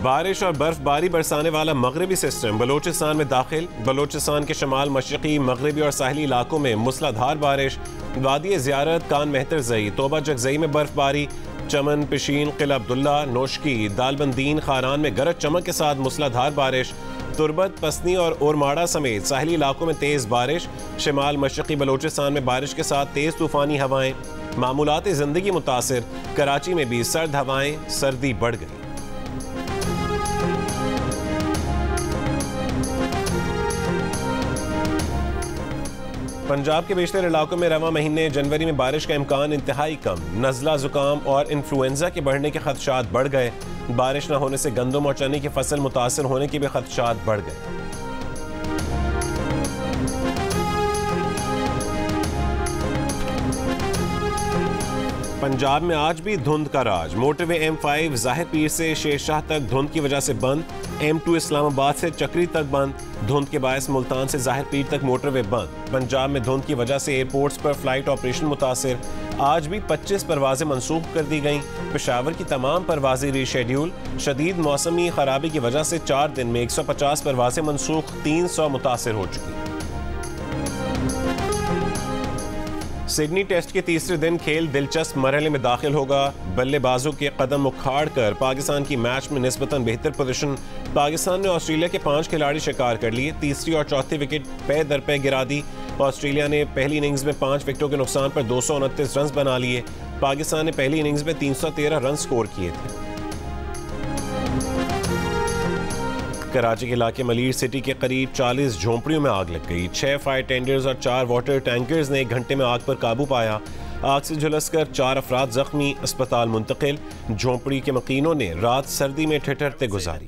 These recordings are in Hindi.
बारिश और बर्फबारी बरसाने वाला मगरबी सिस्टम बलोचिस्तान में दाखिल। बलोचिस्तान के शमाल मशरकी, मगरबी और साहली इलाकों में मूसलाधार बारिश। वादी ज़ियारत, कान मेहतर ज़ई, तोबा जगज़ई में बर्फबारी। चमन, पिशीन, किला अब्दुल्ला, नोशकी, दालबंदीन, खारान में गरज चमक के साथ मूसलाधार बारिश। तुरबत, पसनी और ओरमाड़ा समेत साहली इलाकों में तेज़ बारिश। शमाल मशरकी बलोचिस्तान में बारिश के साथ तेज़ तूफ़ानी हवाएं। मामूलात ज़िंदगी मुतासिर। कराची में भी सर्द हवाएं, सर्दी बढ़ गई। पंजाब के बेशतर इलाकों में रवां महीने जनवरी में बारिश का इम्कान इंतहाई कम। नज़ला, जुकाम और इन्फ्लुएंजा के बढ़ने के खदशात बढ़ गए। बारिश न होने से गंदम और चने की फसल मुतासर होने के भी खदशात बढ़ गए। पंजाब में आज भी धुंध का राज। मोटरवे M5 ज़ाहिर पीर से शेरशाह तक धुंध की वजह से बंद। M2 इस्लामाबाद से चक्री तक बंद। धुंध के बायस मुल्तान से ज़ाहिर पीर तक मोटरवे बंद। पंजाब में धुंध की वजह से एयरपोर्ट्स पर फ्लाइट ऑपरेशन मुतासिर। आज भी 25 परवाजें मनसूख कर दी गईं। पेशावर की तमाम परवाजें रीशेड्यूल। शदीद मौसमी खराबी की वजह से 4 दिन में 150 परवाजें मनसूख, 300 मुतासिर हो चुकी। सिडनी टेस्ट के तीसरे दिन खेल दिलचस्प मरहले में दाखिल होगा। बल्लेबाजों के कदम उखाड़ कर पाकिस्तान की मैच में निस्बतन बेहतर पोजीशन। पाकिस्तान ने ऑस्ट्रेलिया के 5 खिलाड़ी शिकार कर लिए। तीसरी और चौथी विकेट पे दर पे गिरा दी। ऑस्ट्रेलिया ने पहली इनिंग्स में 5 विकेटों के नुकसान पर 229 रन बना लिए। पाकिस्तान ने पहली इनिंग्स में 313 रन स्कोर किए थे। कराची के इलाके मलीर सिटी के करीब 40 झोंपड़ियों में आग लग गई। 6 फायर टेंडर्स और 4 वाटर टैंकर्स ने 1 घंटे में आग पर काबू पाया। आग से झुलसकर 4 अफराद जख्मी, अस्पताल मुंतकिल। झोंपड़ी के मकीनों ने रात सर्दी में ठिठुरते गुजारी।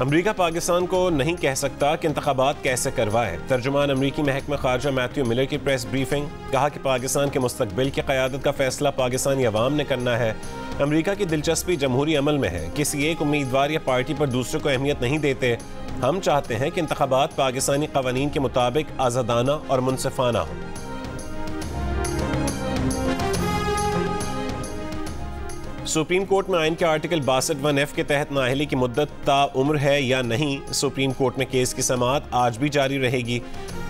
अमरीका पाकिस्तान को नहीं कह सकता कि इंतखाबात कैसे करवाए। तर्जुमान अमरीकी महकमा खारजा मैथ्यू मिलर की प्रेस ब्रीफिंग। कहा कि पाकिस्तान के मुस्तकबिल की क़यादत का फैसला पाकिस्तानी अवाम ने करना है। अमरीका की दिलचस्पी जमहूरी अमल में है। किसी एक उम्मीदवार या पार्टी पर दूसरे को अहमियत नहीं देते। हम चाहते हैं कि इंतखाबात पाकिस्तानी क़वानीन के मुताबिक आज़ादाना और मुनसिफाना हो। सुप्रीम कोर्ट में आइन के आर्टिकल 62(1)(f) के तहत नाअहली की मुद्दत ताउम्र है या नहीं। सुप्रीम कोर्ट में केस की समाअत आज भी जारी रहेगी।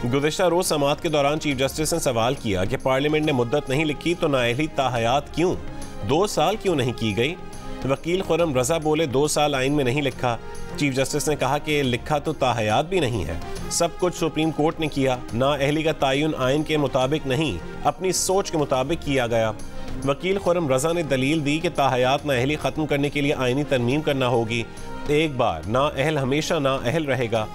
गुज़िश्ता रोज समाअत के दौरान चीफ जस्टिस ने सवाल किया कि पार्लियामेंट ने मुद्दत नहीं लिखी तो नाअहली ताहयात क्यों 2 साल क्यों नहीं की गई। वकील खुरम रजा बोले 2 साल आइन में नहीं लिखा। चीफ जस्टिस ने कहा कि लिखा तो ताहयात भी नहीं है। सब कुछ सुप्रीम कोर्ट ने किया। नाअहली का तयन आइन के मुताबिक नहीं, अपनी सोच के मुताबिक किया गया। वकील खुरम रजा ने दलील दी कि ताहयात नाअहली ख़त्म करने के लिए आइनी तरमीम करना होगी। एक बार नाअहल हमेशा नाअहल रहेगा।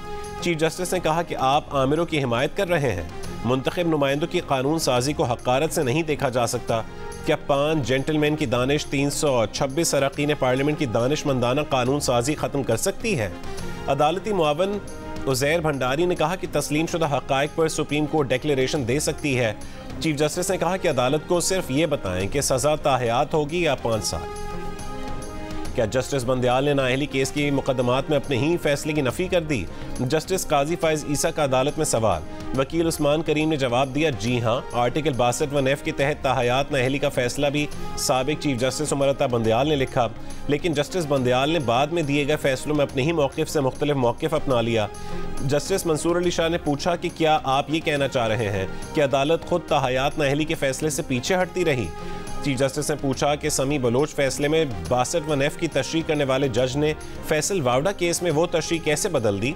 चीफ जस्टिस ने कहा कि आप आमिरों की हिमायत कर रहे हैं। मुंतखब नुमाइंदों की कानून साजी को हक़ारत से नहीं देखा जा सकता। क्या 5 जेंटलमैन की दानिश 326 अरकान पार्लियामेंट की दानिशमंदाना कानून साजी ख़त्म कर सकती है। अदालती मुआवन उज़ैर भंडारी ने कहा कि तस्लीमशुदा हक़ाइक़ पर सुप्रीम कोर्ट डिक्लेरेशन दे सकती है। चीफ जस्टिस ने कहा कि अदालत को सिर्फ ये बताएं कि सज़ा ताहयात होगी या 5 साल। क्या जस्टिस बंदयाल ने नाअहली केस की मुकदमात में अपने ही फैसले की नफ़ी कर दी। जस्टिस काजी फ़ाइज़ ईसा का अदालत में सवाल। वकील उस्मान करीम ने जवाब दिया, जी हाँ, आर्टिकल 62(1)(f) के तहत ताहयात नाअहली का फैसला भी साबिक चीफ जस्टिस उमर अता बंदयाल ने लिखा। लेकिन जस्टिस बंदयाल ने बाद में दिए गए फैसलों में अपने ही मौक़िफ़ से मुख्तलिफ मौक़िफ़ अपना लिया। जस्टिस मंसूर अली शाह ने पूछा कि क्या आप ये कहना चाह रहे हैं कि अदालत खुद ताहयात नाअहली के फैसले से पीछे हटती रही। चीफ जस्टिस ने पूछा कि समी बलोच फैसले में 62(1)(f) की तशरीह करने वाले जज ने फैसल वावडा केस में वो तशरीह कैसे बदल दी।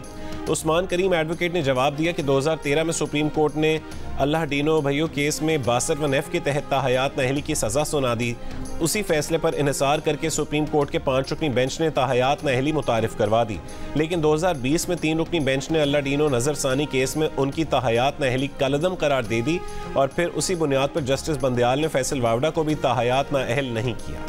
उस्मान करीम एडवोकेट ने जवाब दिया कि 2013 में सुप्रीम कोर्ट ने अल्लाह डीनो भैयो केस में 62(1)(f) के तहत ताहयात नाअहली की सज़ा सुना दी। उसी फैसले पर इन्हिसार करके सुप्रीम कोर्ट के 5 रुकनी बेंच ने ताहयात नाअहली मुतारिफ करवा दी। लेकिन 2020 में 3 रुकनी बेंच ने अल्लाह डीनो नज़रसानी केस में उनकी ताहयात नाअहली कलअदम करार दे दी और फिर उसी बुनियाद पर जस्टिस बंदयाल ने फैसल वावडा को भी ताहयात नाअहल नहीं किया।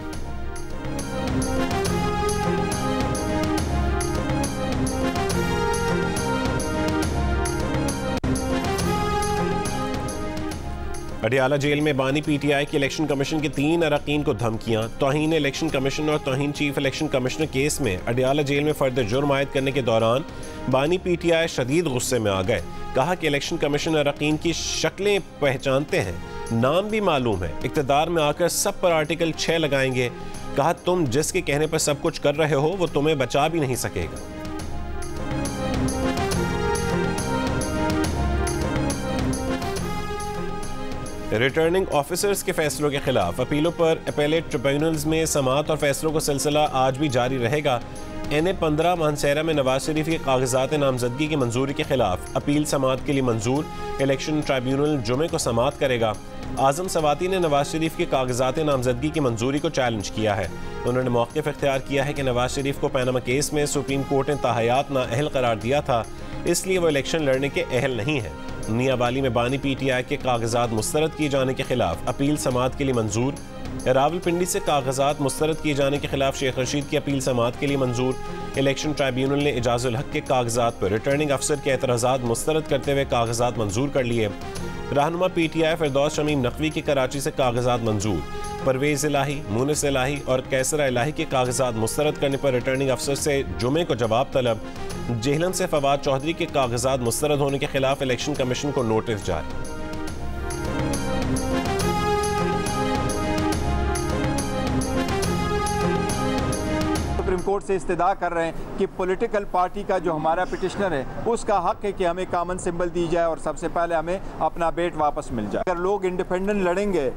अडियाला जेल में बानी पीटीआई के इलेक्शन कमीशन के 3 अरकान को धमकियां। तौहीन इलेक्शन कमीशन और तौहीन चीफ इलेक्शन कमिश्नर केस में अडियाला जेल में फर्द जुर्म आयद करने के दौरान बानी पीटीआई शदीद गुस्से में आ गए। कहा कि इलेक्शन कमीशन अरकान की शक्लें पहचानते हैं, नाम भी मालूम है, इक़्तिदार में आकर सब पर आर्टिकल 6 लगाएंगे। कहा तुम जिसके कहने पर सब कुछ कर रहे हो वो तुम्हें बचा भी नहीं सकेगा। रिटर्निंग ऑफिसर्स के फैसलों के खिलाफ अपीलों पर अपीलेट ट्रिब्यूनल्स में समाअत और फैसलों का सिलसिला आज भी जारी रहेगा। NA-15 मानसेरा में नवाज शरीफ के कागजात नामजदगी की मंजूरी के खिलाफ अपील समाअत के लिए मंजूर। इलेक्शन ट्रिब्यूनल जुमे को समाअत करेगा। आजम सवाती ने नवाज शरीफ के कागजात नामजदगी की मंजूरी को चैलेंज किया है। उन्होंने मौक़िफ़ इख्तियार किया है कि नवाज शरीफ को पैनामा केस में सुप्रीम कोर्ट ने ताहयात नाअहल करार दिया था, इसलिए वो इलेक्शन लड़ने के अहल नहीं है। मियांवाली में बानी PTI के कागजात मुस्तरद किए जाने के खिलाफ अपील समाअत के लिए मंजूर। रावलपिंडी से कागजात मुस्तरद किए जाने के खिलाफ शेख रशीद की अपील समाअत के लिए मंजूर। इलेक्शन ट्रिब्यूनल ने एजाजुल हक के कागजात पर रिटर्निंग अफसर के एतराज़ात मुस्तरद करते हुए कागजात मंजूर कर लिए। रहनुमा PTI फिरदौस शमीम नकवी के कराची से कागजात मंजूर। परवेज़ इलाही, मुनिस इलाही और कैसरा इलाही के कागजात मुस्तरद करने पर रिटर्निंग अफसर से जुमे को जवाब तलब। जेहलम से फवाद चौधरी के कागजात मुस्तरद होने के खिलाफ इलेक्शन कमीशन को नोटिस जारी। सुप्रीम कोर्ट से इस्तदा कर रहे हैं कि पॉलिटिकल पार्टी का जो हमारा पिटिशनर है उसका हक है कि हमें कॉमन सिंबल दी जाए और सबसे पहले हमें अपना बेट वापस मिल जाए। अगर लोग इंडिपेंडेंट लड़ेंगे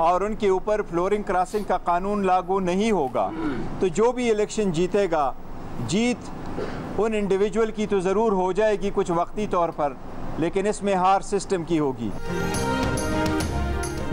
और उनके ऊपर फ्लोरिंग क्रॉसिंग का कानून लागू नहीं होगा तो जो भी इलेक्शन जीतेगा, जीत उन इंडिविजुअल की तो ज़रूर हो जाएगी कुछ वक्ती तौर पर, लेकिन इसमें हार सिस्टम की होगी।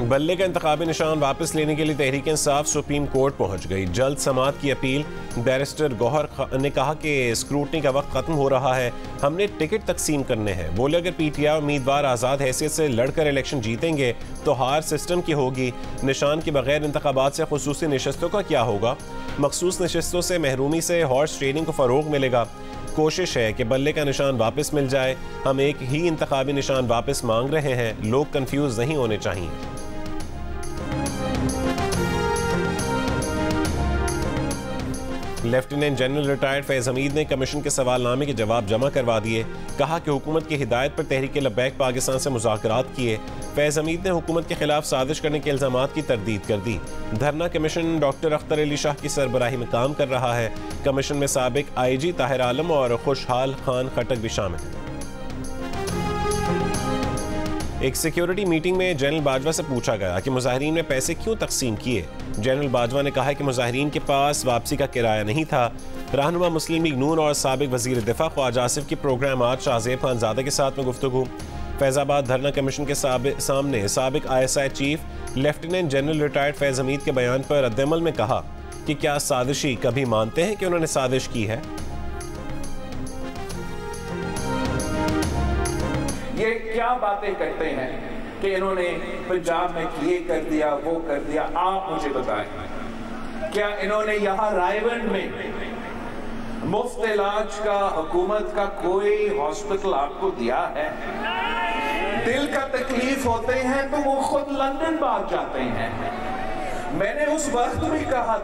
बल्ले का इंतखाबी निशान वापस लेने के लिए तहरीक इंसाफ सुप्रीम कोर्ट पहुंच गई। जल्द समाअत की अपील। बैरिस्टर गौहर ने कहा कि स्क्रूटनी का वक्त खत्म हो रहा है, हमने टिकट तकसीम करने हैं। बोले अगर PTI उम्मीदवार आज़ाद हैसियत से लड़कर इलेक्शन जीतेंगे तो हार सिस्टम की होगी। निशान के बगैर इंतखाबात से खुसूसी नशस्तों का क्या होगा? मखसूस नशस्तों से महरूमी से हॉर्स ट्रेडिंग को फ़रोग मिलेगा। कोशिश है कि बल्ले का निशान वापस मिल जाए। हम एक ही इंतखाबी निशान वापस मांग रहे हैं, लोग कंफ्यूज नहीं होने चाहिए। Lieutenant general retired Faiz Hamid ने कमीशन के सवालनामे के जवाब जमा करवा दिए। कहा कि हुकूमत की हिदायत पर तहरीक लब्बैक पाकिस्तान से मुज़ाकरात किए। फैज़ हमीद ने हुकूमत के खिलाफ साजिश करने के इल्ज़ामात की तरदीद कर दी। धरना कमीशन डॉक्टर अख्तर अली शाह की सरबराही में काम कर रहा है। कमीशन में साबिक IG ताहिर आलम और खुशहाल खान खटक भी शामिल हैं। एक सिक्योरिटी मीटिंग में जनरल बाजवा से पूछा गया कि मुजाहिरीन ने पैसे क्यों तकसीम किए। जनरल बाजवा ने कहा कि मुजाहिरीन के पास वापसी का किराया नहीं था। रहनुमा मुस्लिम लीग नून और साबिक वजीर दिफा ख्वाजा आसिफ की प्रोग्राम आज शाहज़ेब खान ज़ादा के साथ में गुफ्तगू। फैज़ाबाद धरना कमीशन के सामने साबिक ISI chief lieutenant general retired Faiz Hamid के बयान पर रद्दअमल में कहा कि क्या साजिशी कभी मानते हैं कि उन्होंने साजिश की है? ये क्या बातें करते हैं कि इन्होंने पंजाब में ये कर दिया वो कर दिया। आप मुझे बताएं, क्या इन्होंने यहाँ रायवन में मुफ्त इलाज का हुकूमत का कोई हॉस्पिटल आपको दिया है? दिल का तकलीफ होते हैं तो वो खुद लंदन भाग जाते हैं। मैंने उस वक्त भी कहा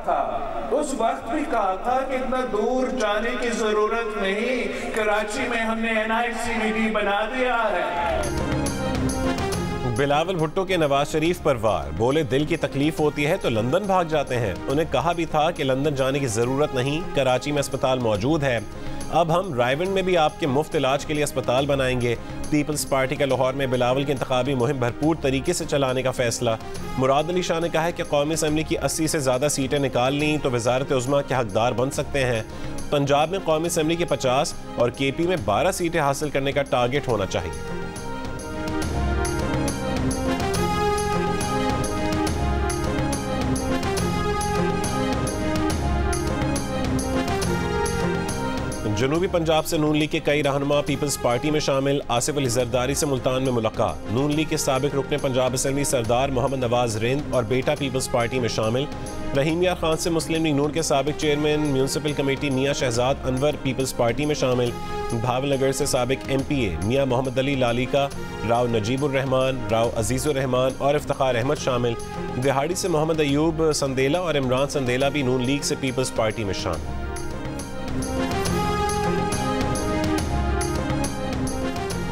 था कि इतना दूर जाने की जरूरत नहीं, कराची में हमने NICVD बना दिया है। बिलावल भुट्टो के नवाज शरीफ पर वार। बोले दिल की तकलीफ होती है तो लंदन भाग जाते हैं। उन्हें कहा भी था कि लंदन जाने की जरूरत नहीं, कराची में अस्पताल मौजूद है। अब हम रायवन में भी आपके मुफ्त इलाज के लिए अस्पताल बनाएंगे। पीपल्स पार्टी का लाहौर में बिलावल की इंतखाबी मुहिम भरपूर तरीके से चलाने का फैसला। मुराद अली शाह ने कहा है कि कौमी असम्बली की 80 से ज़्यादा सीटें निकाल लीं तो वजारत उज़्मा के हकदार बन सकते हैं। पंजाब में कौमी असम्बली की 50 और KP में 12 सीटें हासिल करने का टारगेट होना चाहिए। जनूबी पंजाब से नून लीग के कई रहनुमा पीपल्स पार्टी में शामिल। आसिफ अली जरदारी से मुल्तान में मुलाकात। नून लीग के साबिक रुकने पंजाब असम्बली सरदार मोहम्मद नवाज रिंद और बेटा पीपल्स पार्टी में शामिल। रहीम यार खान से मुस्लिम लीग नून के साबिक चेयरमैन म्यूनसिपल कमेटी मियाँ शहजाद अनवर पीपल्स पार्टी में शामिल। भावनगर से साबिक MPA मियाँ मोहम्मद अली लालिका, राव नजीबुर रहमान, राव अजीज़ुर रहमान और इफ्तिखार अहमद शामिल। दिहाड़ी से मोहम्मद अयूब संदेला और इमरान संदेला भी नून लीग से पीपल्स पार्टी में शामिल।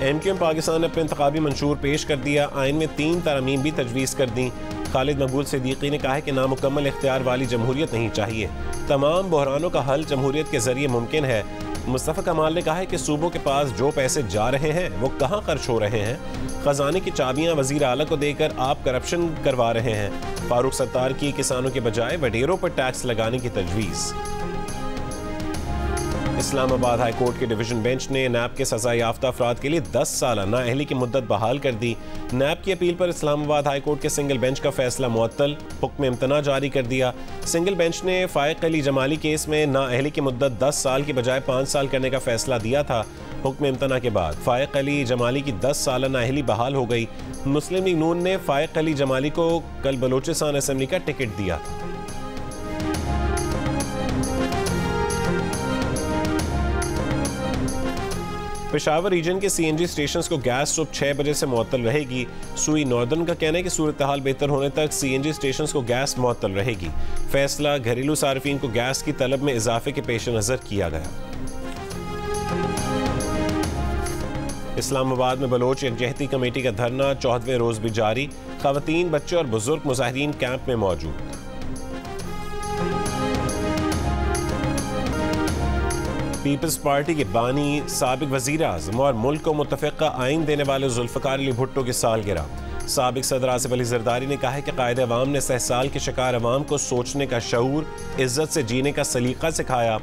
MQM पाकिस्तान ने अपने इंतखाबी मंशूर पेश कर दिया। आइन में 3 तरमीम भी तजवीज़ कर दी। खालिद मकबूल सिद्दीकी ने कहा है कि नामुकम्मल इख्तियार वाली जमहूरियत नहीं चाहिए, तमाम बहरानों का हल जमहूरियत के जरिए मुमकिन है। मुस्तफ़ा कमाल ने कहा है कि सूबों के पास जो पैसे जा रहे हैं वो कहाँ खर्च हो रहे हैं। खजाने की चाबियां वजीर आला को देकर आप करप्शन करवा रहे हैं। फारूक सत्तार की किसानों के बजाय वडेरों पर टैक्स लगाने की तजवीज़। इस्लामाबाद हाई कोर्ट के डिवीजन बेंच ने नैब के सजा याफ्ता अफराद के लिए 10 साल नाअहली की मुद्दत बहाल कर दी। नैब की अपील पर इस्लामाबाद हाई कोर्ट के सिंगल बेंच का फैसला मुअत्तल, हुक्म इम्तना जारी कर दिया। सिंगल बेंच ने फाइक अली जमाली केस में नाअहली की मुद्दत 10 साल की बजाय 5 साल करने का फैसला दिया था। हुक्म इम्तना के बाद फाइक अली जमाली की 10 साल नाअहली बहाल हो गई। मुस्लिम लीग नून ने फाइक अली जमाली को कल बलोचिस्तान असेंबली का टिकट दिया था। पेशावर रीजन के CNG स्टेशंस को गैस सुबह 6 बजे से मुअत्तल रहेगी। सुई नॉर्दर्न का कहना है कि सूरत हाल बेहतर होने तक CNG स्टेशंस को गैस मुअत्तल रहेगी। फैसला घरेलू सार्फिन को गैस की तलब में इजाफे के पेश नज़र किया गया। इस्लामाबाद में बलोच यकजहती कमेटी का धरना 14वें रोज भी जारी। खवातीन, बच्चे और बुजुर्ग मुजाहिरीन कैंप में मौजूद। पीपल्स पार्टी के बानी, साबिक वजीर आज़म और मुल्क को मुतफ़िक़ा आइन देने वाले जुल्फ़िकार अली भुट्टो की सालगिरह। साबिक सदर आसिफ अली ज़रदारी ने कहा है कि कायदे अवाम ने सहसाल के शिकार अवाम को सोचने का शऊर, इज्जत से जीने का सलीका सिखाया।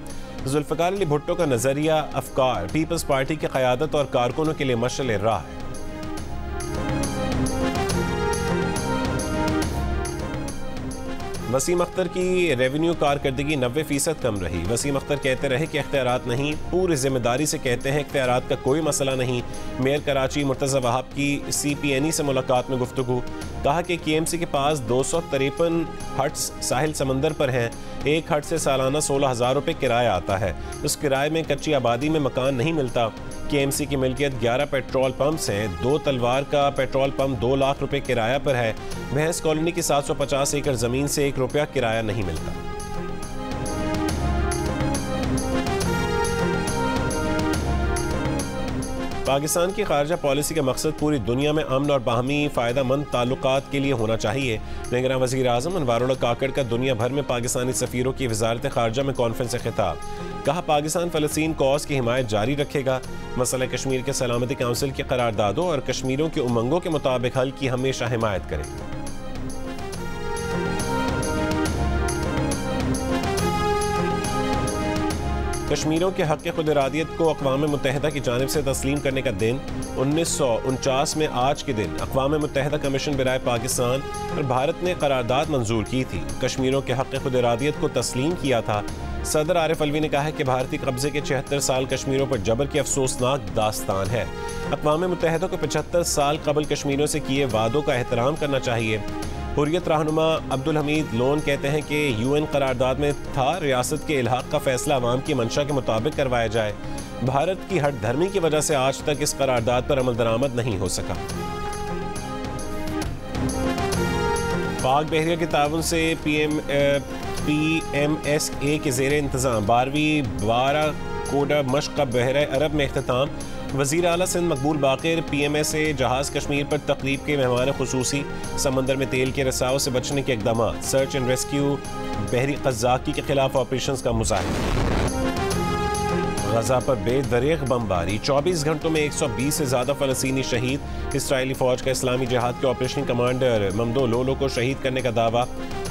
जुल्फ़िकार अली भुट्टो का नज़रिया, अफकार पीपल्स पार्टी की क़यादत और कारकुनों के लिए मशअल राह है। वसीम अख्तर की रेवेन्यू कारकर्दगी 90% कम रही। वसीम अख्तर कहते रहे कि इख्तियारात नहीं, पूरी जिम्मेदारी से कहते हैं इख्तियारात का कोई मसला नहीं। मेयर कराची मुर्तज़ा वहाब की CPNE से मुलाकात में गुफ्तगू। कहा कि KMC के पास 253 हट्स साहिल समंदर पर हैं। एक हट से सालाना 16,000 रुपये किराया आता है। उस किराए में कच्ची आबादी में मकान नहीं मिलता। KMC की मिल्कियत 11 पेट्रोल पंप्स हैं। 2 तलवार का पेट्रोल पंप 2 लाख रुपए किराया पर है। भैंस कॉलोनी की 750 एकड़ जमीन से 1 रुपया किराया नहीं मिलता। पाकिस्तान की खारजा पॉलिसी का मकसद पूरी दुनिया में अमन और बाहमी फ़ायदा मंद ताल्लुकात के लिए होना चाहिए। निगरान वज़ीर आज़म अनवारुल्लाह काकड़ का दुनिया भर में पाकिस्तानी सफ़ीरों की वज़ारत ख़ारजा में कॉन्फ्रेंस से खिताब। कहा पाकिस्तान फ़लस्तीन कॉज की हिमायत जारी रखेगा। मसला कश्मीर के सलामती काउंसिल की करारदादों और कश्मीरियों के उमंगों के मुताबिक हल की हमेशा हिमायत करेगा। कश्मीरियों के हक़ खुद इरादियत को अक़वाम मुत्तहिदा की जानिब से तस्लीम करने का दिन 1949 में आज के दिन अक़वाम मुत्तहिदा कमीशन बराए पाकिस्तान और भारत ने करारदाद मंजूर की थी। कश्मीरियों के हक़ खुद इरादियत को तस्लीम किया था। सदर आरिफ अलवी ने कहा है कि भारतीय कब्जे के 76 साल कश्मीरियों पर जबर की अफसोसनाक दास्तान है। अक़वाम मुत्तहिदा को 75 साल कबल कश्मीरियों से किए वादों का एहतराम करना चाहिए। हुर्रियत रहनुमा अब्दुल हमीद लोन कहते हैं कि UN करारदाद में था रियासत के इल्हाक का फैसला अवाम की मंशा के मुताबिक करवाया जाए। भारत की हट धर्मी की वजह से आज तक इस करारदाद पर अमल दरामद नहीं हो सका। पाक बहरिया के ताउन से PMSA के ज़ेरे इंतज़ाम 12वीं बाराकोडा मश्क का बहरा अरब में इख्तिताम। वज़ीर आला सिंध मकबूल बाक़िर PMSA जहाज़ कश्मीर पर तकरीब के मेहमान खुसूसी। समंदर में तेल के रसाव से बचने के इक़दाम। सर्च एंड रेस्क्यू बहरी क़ज़्ज़ाक़ी के खिलाफ ऑपरेशंस का मुज़ाहिरा। गजा पर बेदरीग बमबारी, 24 घंटों में 120 से ज़्यादा फ़लस्तीनी शहीद। इसराइली फ़ौज का इस्लामी जिहाद के ऑपरेशन कमांडर ममदोह लोलो को शहीद करने का दावा।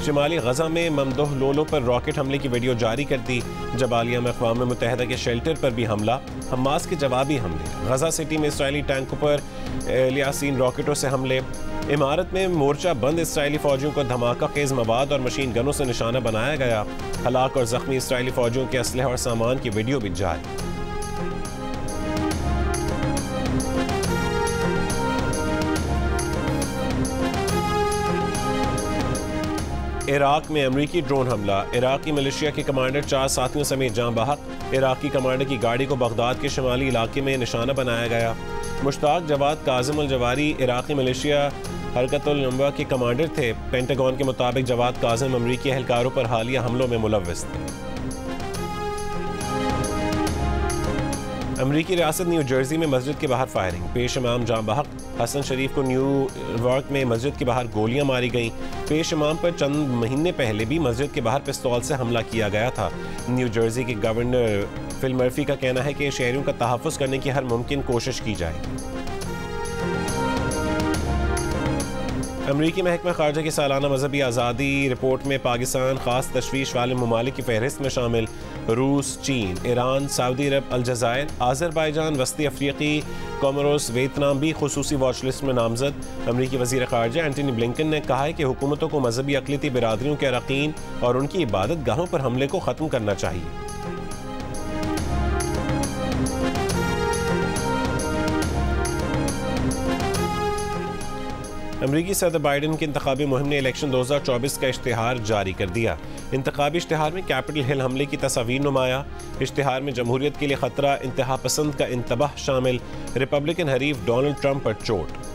शिमाली गजा में ममदोह लोलो पर रॉकेट हमले की वीडियो जारी कर दी। जबालिया में अक़वाम मुत्तहिदा के शेल्टर पर भी हमला। हमास के जवाबी हमले। गजा सिटी में इसराइली टैंकों पर लियासीन रॉकेटों से हमले। इमारत में मोर्चा बंद इसराइली फ़ौजियों को धमाका खेज़ मवाद और मशीन गनों से निशाना बनाया गया। हलाक और ज़ख्मी इसराइली फ़ौजियों के असलहे और सामान की वीडियो भी जारी। इराक में अमरीकी ड्रोन हमला। इराकी मिलिशिया के कमांडर 4 साथियों समेत जाँ बहक। इराकी कमांडर की गाड़ी को बगदाद के शुमाली इलाके में निशाना बनाया गया। मुश्ताक जवाद काजिम अल जवारी इराकी मिलिशिया हरकतुल नंबा के कमांडर थे। पेंटागन के मुताबिक जवाद काजिम अमरीकी एहलकारों पर हालिया हमलों में मुलव्वस थे। अमरीकी रियासत न्यू जर्सी में मस्जिद के बाहर फायरिंग, पेश इमाम जाँ बहक हसन शरीफ को न्यूयॉर्क में मस्जिद के बाहर गोलियां मारी गईं। पेश इमाम पर चंद महीने पहले भी मस्जिद के बाहर पिस्तौल से हमला किया गया था। न्यू जर्सी के गवर्नर फिल मर्फी का कहना है कि शहरियों का तहफ़्फ़ुज़ करने की हर मुमकिन कोशिश की जाएगी। अमरीकी महकमा ख़ारजा की सालाना मजहबी आज़ादी रिपोर्ट में पाकिस्तान ख़ास तशवीश वाले ममालिक की फहरिस्त में शामिल रूस, चीन, ईरान, सऊदी अरब, अलजायर, आज़रबाईजान, वस्ती अफ्रीकी, कोमोरोस, वियतनाम भी खुसूसी वॉच लिस्ट में नामजद। अमरीकी वज़ीर ख़ारजा एंटनी ब्लिंकन ने कहा है कि हुकूमतों को मजहबी अक़लियती बिरादरियों के अरकान और उनकी इबादत गाहों पर हमले को ख़त्म करना चाहिए। अमरीकी सदर बाइडन की इंतखाबी मुहिम ने इलेक्शन 2024 का इश्तिहार जारी कर दिया। इंतखाबी इश्तिहार में कैपिटल हिल हमले की तस्वीर नुमाया। इश्तिहार में जमहूरियत के लिए खतरा, इंतहा पसंद का इंतबाह शामिल, रिपब्लिकन हरीफ डोनाल्ड ट्रंप पर चोट।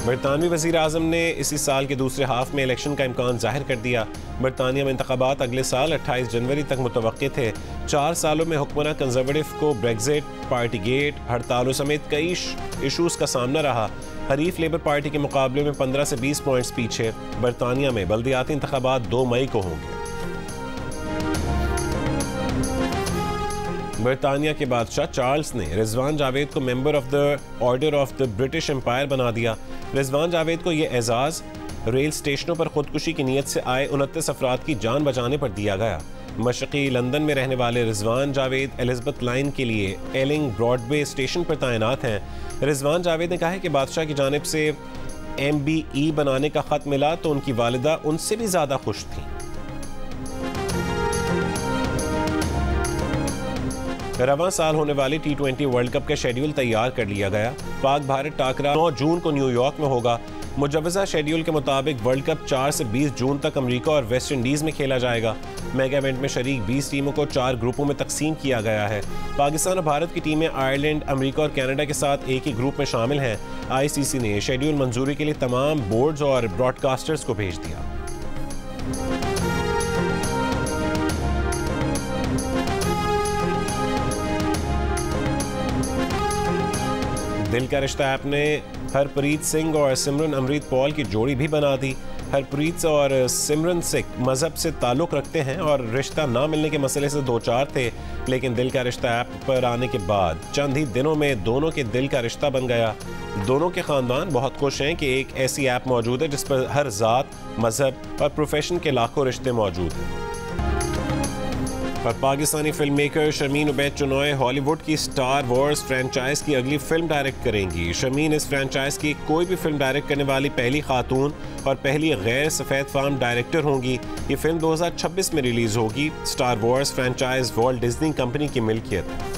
बरतानवी वज़ीर आज़म ने इसी साल के दूसरे हाफ में इलेक्शन का इम्कान जाहिर कर दिया। बरतानिया में इंतखाबात अगले साल 28 जनवरी तक मुतवक्के थे। 4 सालों में हुक्मरान कंजर्वेटिव को ब्रेक्जिट, पार्टी गेट, हड़तालों समेत कई इशूज़ का सामना रहा। हरीफ लेबर पार्टी के मुकाबले में 15 से 20 पॉइंट्स पीछे। बरतानिया में बल्दियाती इंतखाबात 2 मई को होंगे। बरतानिया के बादशाह चार्ल्स ने रिजवान जावेद को member of the order of the British Empire बना दिया। रिजवान जावेद को यह एजाज़ रेल स्टेशनों पर खुदकुशी की नीयत से आए 29 अफराद की जान बचाने पर दिया गया। मशरक़ी लंदन में रहने वाले रिजवान जावेद एलिज़ाबेथ लाइन के लिए एलिंग ब्रॉडवे स्टेशन पर तैनात हैं। रिजवान जावेद ने कहा है कि बादशाह की जानिब से MBE बनाने का ख़त मिला तो उनकी वालिदा उनसे भी ज़्यादा खुश थी। रवां साल होने वाली T20 वर्ल्ड कप का शेड्यूल तैयार कर लिया गया। पाक भारत टाकरा 9 जून को न्यूयॉर्क में होगा। मुजव्वज़ा शेड्यूल के मुताबिक वर्ल्ड कप 4 से 20 जून तक अमेरिका और वेस्ट इंडीज़ में खेला जाएगा। मेगा इवेंट में शरीक 20 टीमों को 4 ग्रुपों में तकसीम किया गया है। पाकिस्तान और भारत की टीमें आयरलैंड, अमेरिका और कनाडा के साथ एक ही ग्रुप में शामिल हैं। ICC ने शेड्यूल मंजूरी के लिए तमाम बोर्ड्स और ब्रॉडकास्टर्स को भेज दिया। दिल का रिश्ता ऐप ने हरप्रीत सिंह और सिमरन अमरीत पॉल की जोड़ी भी बना दी। हरप्रीत और सिमरन सिख मज़हब से ताल्लुक़ रखते हैं और रिश्ता ना मिलने के मसले से दो चार थे, लेकिन दिल का रिश्ता ऐप पर आने के बाद चंद ही दिनों में दोनों के दिल का रिश्ता बन गया। दोनों के ख़ानदान बहुत खुश हैं कि एक ऐसी ऐप मौजूद है जिस पर हर ज़ात, मज़हब और प्रोफेशन के लाखों रिश्ते मौजूद हैं। और Pakistani film maker Sharmeen Obaid Chinoy Hollywood की स्टार वॉर्स फ्रेंचाइज की अगली फिल्म डायरेक्ट करेंगी। शमीन इस फ्रेंचाइज की कोई भी फिल्म डायरेक्ट करने वाली पहली खातून और पहली गैर सफ़ेद फार्म डायरेक्टर होंगी। ये फिल्म 2026 में रिलीज़ होगी। Star Wars franchise Walt Disney company की मिल्कियत है।